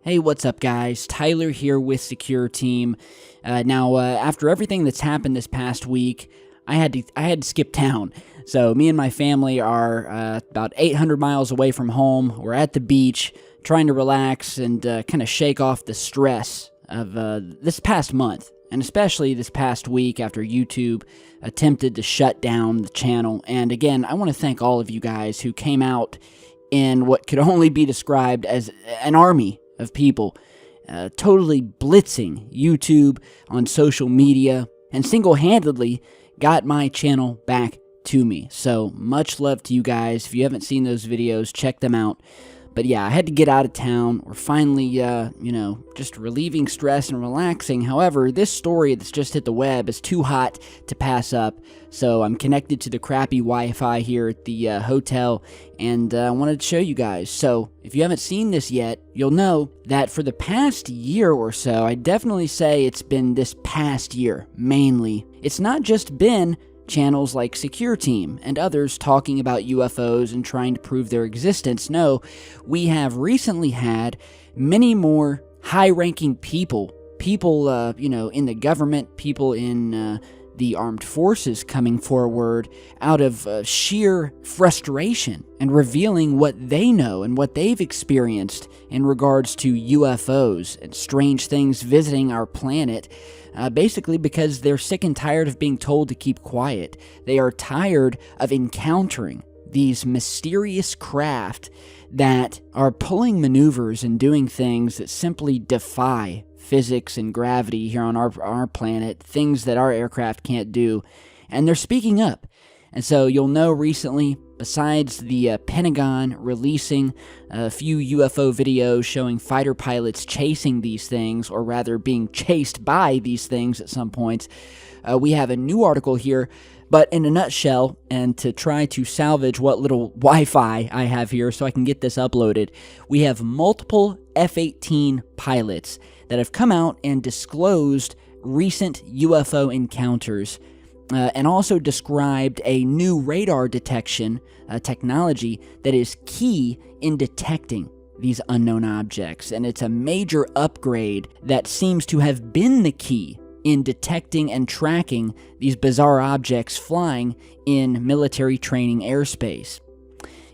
Hey, what's up, guys? Tyler here with Secure Team. After everything that's happened this past week, I had to skip town. So me and my family are about 800 miles away from home. We're at the beach, trying to relax and kind of shake off the stress of this past month, and especially this past week after YouTube attempted to shut down the channel. And again, I want to thank all of you guys who came out in what could only be described as an army of people totally blitzing YouTube on social media and single-handedly got my channel back to me. So much love to you guys. If you haven't seen those videos, check them out. But yeah, I had to get out of town. We're finally, just relieving stress and relaxing. However, this story that's just hit the web is too hot to pass up. So I'm connected to the crappy Wi-Fi here at the hotel, and I wanted to show you guys. So if you haven't seen this yet, you'll know that for the past year or so, I definitely say it's been this past year, mainly. It's not just been channels like Secure Team and others talking about UFOs and trying to prove their existence. No, we have recently had many more high-ranking people in the government, people in the armed forces coming forward out of sheer frustration and revealing what they know and what they've experienced in regards to UFOs and strange things visiting our planet. Basically because they're sick and tired of being told to keep quiet. They are tired of encountering these mysterious craft that are pulling maneuvers and doing things that simply defy physics and gravity here on our planet, things that our aircraft can't do, and they're speaking up. And so you'll know recently, besides the Pentagon releasing a few UFO videos showing fighter pilots chasing these things, or rather being chased by these things at some points, we have a new article here. But in a nutshell, and to try to salvage what little Wi-Fi I have here so I can get this uploaded, we have multiple F-18 pilots that have come out and disclosed recent UFO encounters, and also described a new radar detection technology that is key in detecting these unknown objects. And it's a major upgrade that seems to have been the key in detecting and tracking these bizarre objects flying in military training airspace.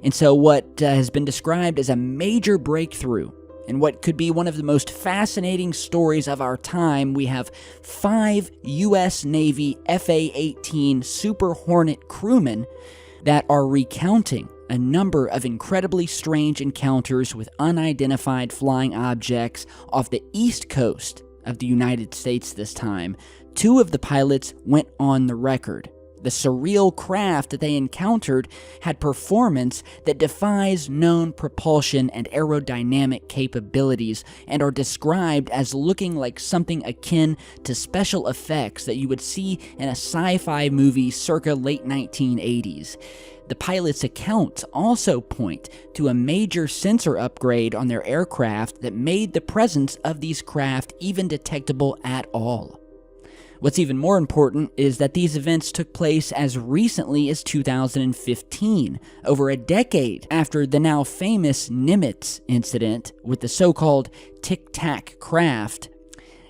And so what has been described as a major breakthrough in what could be one of the most fascinating stories of our time, we have 5 U.S. Navy F/A-18 Super Hornet crewmen that are recounting a number of incredibly strange encounters with unidentified flying objects off the east coast of the United States this time. 2 of the pilots went on the record. The surreal craft that they encountered had performance that defies known propulsion and aerodynamic capabilities, and are described as looking like something akin to special effects that you would see in a sci-fi movie circa late 1980s. The pilots' accounts also point to a major sensor upgrade on their aircraft that made the presence of these craft even detectable at all. What's even more important is that these events took place as recently as 2015, over a decade after the now famous Nimitz incident with the so-called Tic Tac craft.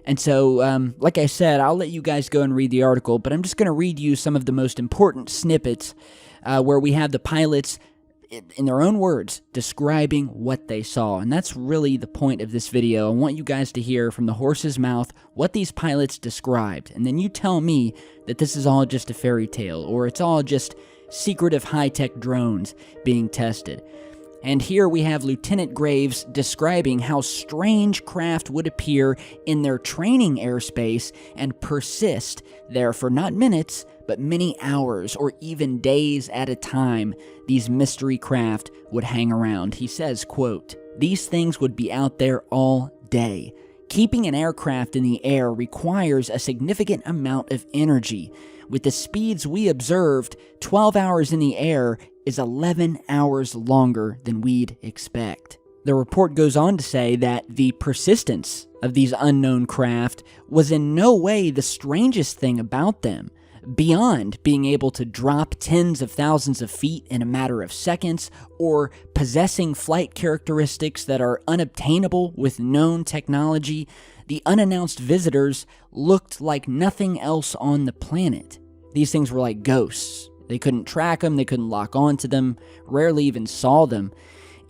And so, like I said, I'll let you guys go and read the article, but I'm just going to read you some of the most important snippets where we have the pilots, in their own words, describing what they saw. And that's really the point of this video. I want you guys to hear from the horse's mouth what these pilots described. And then you tell me that this is all just a fairy tale, or it's all just secretive high-tech drones being tested. And here we have Lieutenant Graves describing how strange craft would appear in their training airspace and persist there for not minutes, but many hours or even days at a time. These mystery craft would hang around. He says, quote, "These things would be out there all day. Keeping an aircraft in the air requires a significant amount of energy. With the speeds we observed, 12 hours in the air is 11 hours longer than we'd expect." The report goes on to say that the persistence of these unknown craft was in no way the strangest thing about them, beyond being able to drop tens of thousands of feet in a matter of seconds, or possessing flight characteristics that are unobtainable with known technology, the unannounced visitors looked like nothing else on the planet. These things were like ghosts. They couldn't track them, they couldn't lock onto them, rarely even saw them.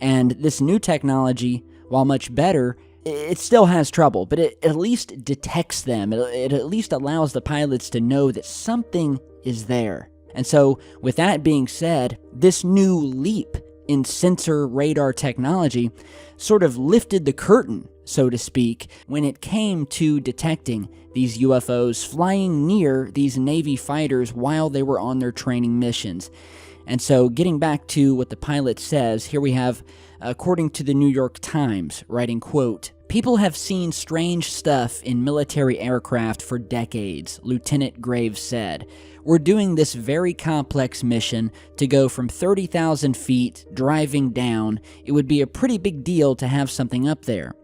And this new technology, while much better, it still has trouble, but it at least detects them. It at least allows the pilots to know that something is there. And so, with that being said, this new leap in sensor radar technology sort of lifted the curtain, so to speak, when it came to detecting these UFOs flying near these Navy fighters while they were on their training missions. And so, getting back to what the pilot says, here we have, according to the New York Times, writing, quote, "People have seen strange stuff in military aircraft for decades," Lieutenant Graves said. "We're doing this very complex mission to go from 30,000 feet driving down. It would be a pretty big deal to have something up there."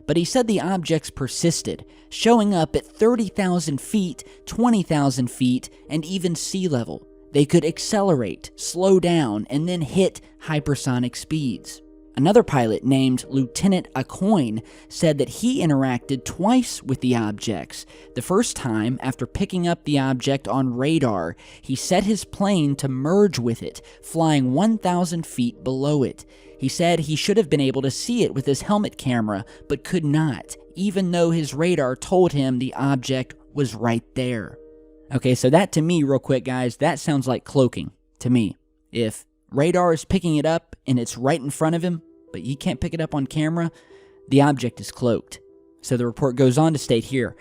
But he said the objects persisted, showing up at 30,000 feet, 20,000 feet, and even sea level. They could accelerate, slow down, and then hit hypersonic speeds. Another pilot named Lieutenant Acoin said that he interacted twice with the objects. The first time, after picking up the object on radar, he set his plane to merge with it, flying 1,000 feet below it. He said he should have been able to see it with his helmet camera, but could not, even though his radar told him the object was right there. Okay, so that to me, real quick, guys, that sounds like cloaking to me. If radar is picking it up and it's right in front of him, but he can't pick it up on camera, the object is cloaked. So the report goes on to state here,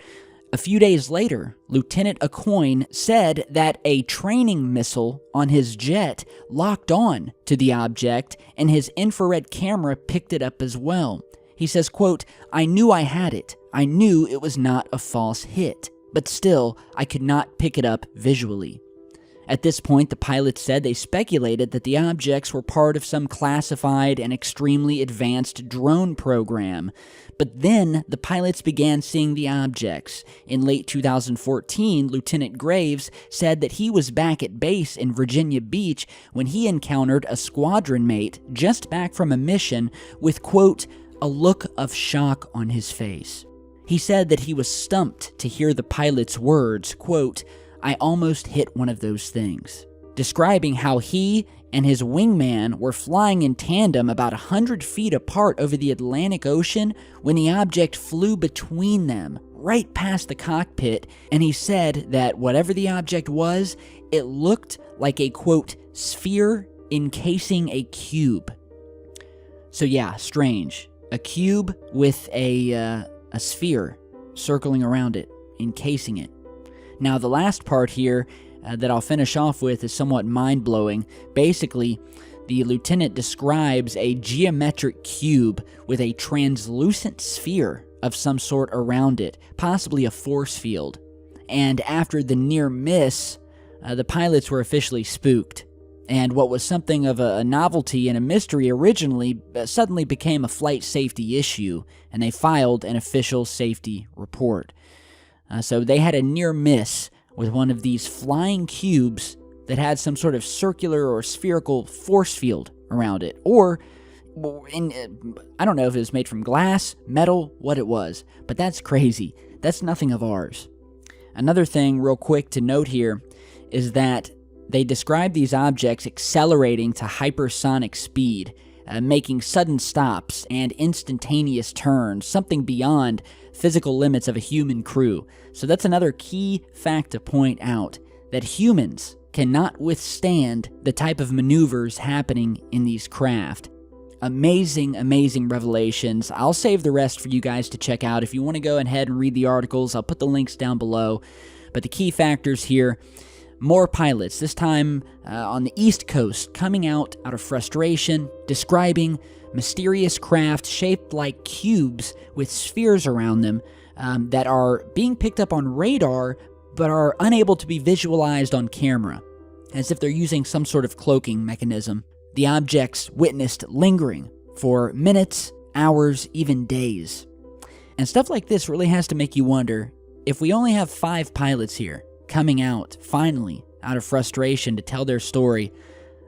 a few days later, Lieutenant Acoin said that a training missile on his jet locked on to the object and his infrared camera picked it up as well. He says, quote, "I knew I had it. I knew it was not a false hit. But still, I could not pick it up visually." At this point, the pilots said they speculated that the objects were part of some classified and extremely advanced drone program. But then, the pilots began seeing the objects. In late 2014, Lieutenant Graves said that he was back at base in Virginia Beach when he encountered a squadron mate just back from a mission with, quote, "a look of shock on his face." He said that he was stumped to hear the pilot's words, quote, "I almost hit one of those things," describing how he and his wingman were flying in tandem about 100 feet apart over the Atlantic Ocean when the object flew between them, right past the cockpit, and he said that whatever the object was, it looked like a, quote, "sphere encasing a cube." So yeah, strange. A cube with a sphere circling around it, encasing it. Now, the last part here that I'll finish off with is somewhat mind-blowing. Basically, the lieutenant describes a geometric cube with a translucent sphere of some sort around it, possibly a force field. And after the near miss, the pilots were officially spooked. And what was something of a novelty and a mystery originally suddenly became a flight safety issue, and they filed an official safety report. So they had a near miss with one of these flying cubes that had some sort of circular or spherical force field around it. Or, I don't know if it was made from glass, metal, what it was, but that's crazy. That's nothing of ours. Another thing real quick to note here is that they describe these objects accelerating to hypersonic speed, making sudden stops and instantaneous turns, something beyond physical limits of a human crew. So that's another key fact to point out, that humans cannot withstand the type of maneuvers happening in these craft. Amazing, amazing revelations. I'll save the rest for you guys to check out. If you want to go ahead and read the articles, I'll put the links down below. But the key factors here, more pilots, this time on the East Coast, coming out of frustration, describing mysterious craft shaped like cubes with spheres around them that are being picked up on radar but are unable to be visualized on camera, as if they're using some sort of cloaking mechanism. The objects witnessed lingering for minutes, hours, even days. And stuff like this really has to make you wonder, if we only have 5 pilots here, coming out, finally, out of frustration to tell their story.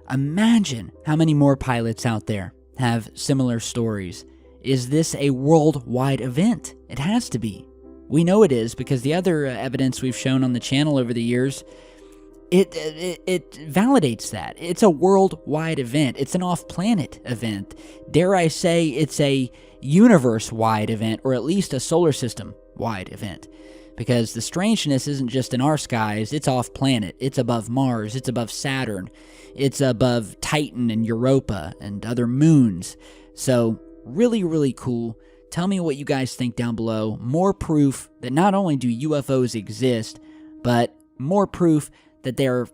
Imagine how many more pilots out there have similar stories. Is this a worldwide event? It has to be. We know it is because the other evidence we've shown on the channel over the years, it validates that. It's a worldwide event. It's an off-planet event. Dare I say it's a universe-wide event, or at least a solar system-wide event. Because the strangeness isn't just in our skies, it's off-planet. It's above Mars, it's above Saturn, it's above Titan and Europa and other moons. So, really, really cool. Tell me what you guys think down below. More proof that not only do UFOs exist, but more proof that they're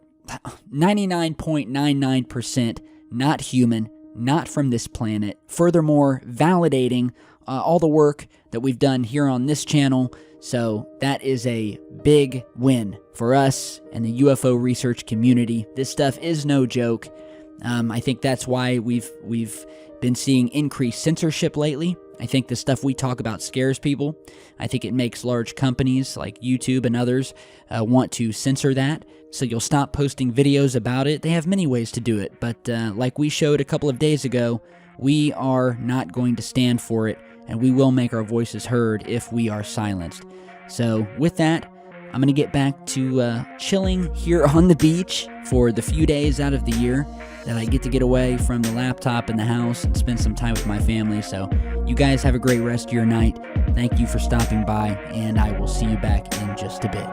99.99% not human, not from this planet. Furthermore, validating all the work that we've done here on this channel. So that is a big win for us and the UFO research community. This stuff is no joke. I think that's why we've been seeing increased censorship lately. I think the stuff we talk about scares people. I think it makes large companies like YouTube and others want to censor that. So you'll stop posting videos about it. They have many ways to do it. But like we showed a couple of days ago, we are not going to stand for it. And we will make our voices heard if we are silenced. So with that, I'm going to get back to chilling here on the beach for the few days out of the year that I get to get away from the laptop in the house and spend some time with my family. So you guys have a great rest of your night. Thank you for stopping by, and I will see you back in just a bit.